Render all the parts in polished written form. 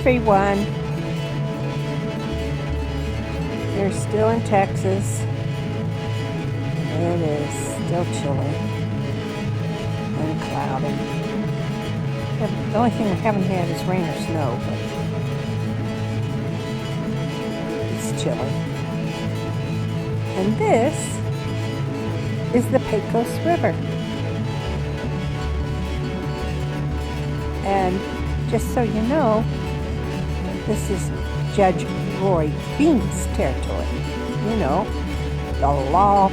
everyone. We're still in Texas. It is still chilly and cloudy. The only thing we haven't had is rain or snow, but it's chilly. And this is the Pecos River. And just so you know, this is Judge Roy Bean's territory. You know, the law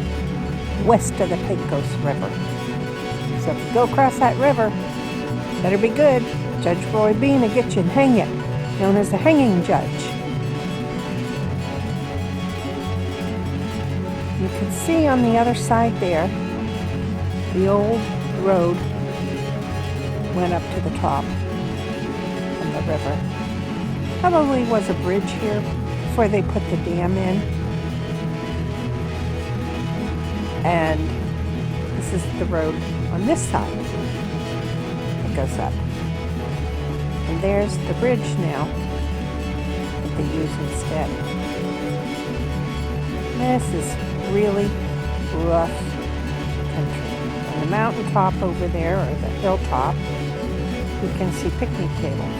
west of the Pecos River. So if you go across that river, better be good. Judge Roy Bean will get you and hang you, known as the hanging judge. You can see on the other side there, the old road went up to the top from the river. Probably was a bridge here before they put the dam in. And this is the road on this side that goes up. And there's the bridge now that they use instead. This is really rough country. On the mountaintop over there, or the hilltop, you can see picnic tables.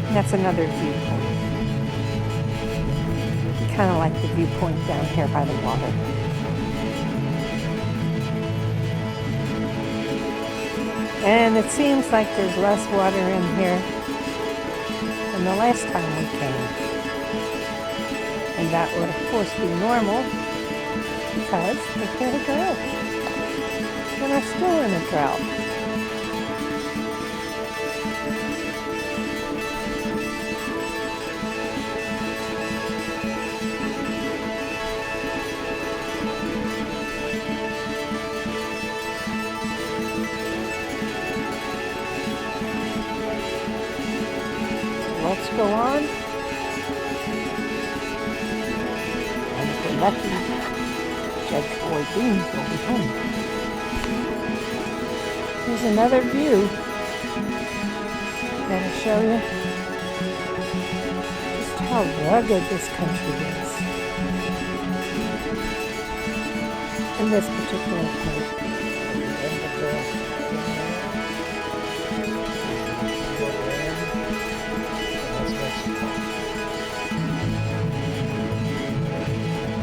And that's another viewpoint. Kind of like the viewpoint down here by the water. And it seems like there's less water in here than the last time we came. And that would of course be normal because we've had a drought. And we're still in a drought. Let's go on. And if we're lucky, Judge Roy Bean will be home. Here's another view that'll show you just how rugged this country is. In this particular part.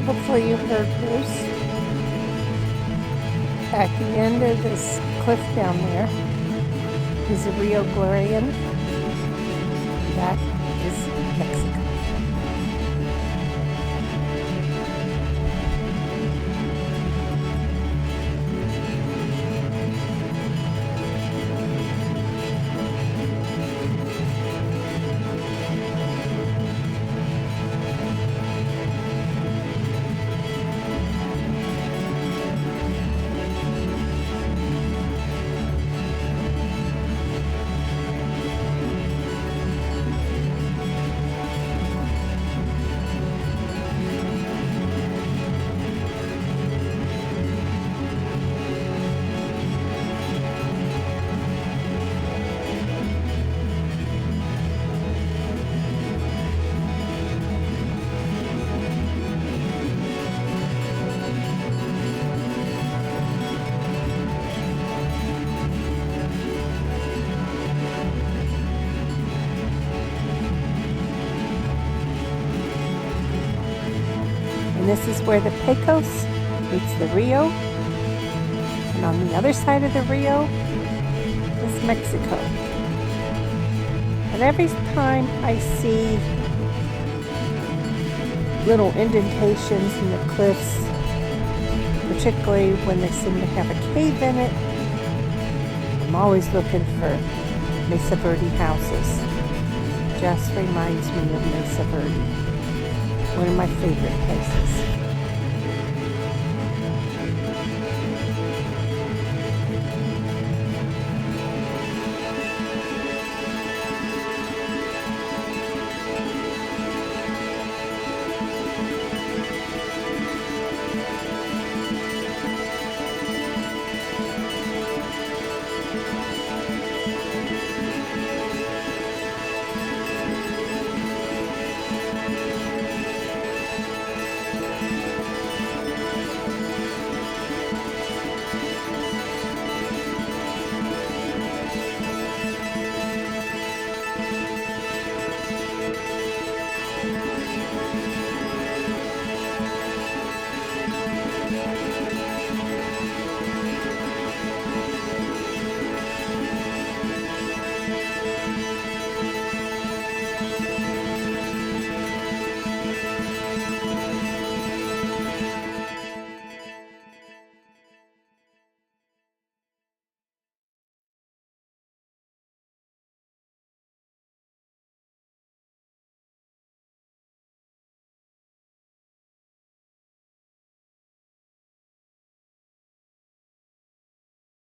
Hopefully you heard Bruce. At the end of this cliff down there is the Rio Glorian. That is Mexico. This is where the Pecos meets the Rio, and on the other side of the Rio is Mexico. And every time I see little indentations in the cliffs, particularly when they seem to have a cave in it, I'm always looking for Mesa Verde houses. Just reminds me of Mesa Verde, one of my favorite places.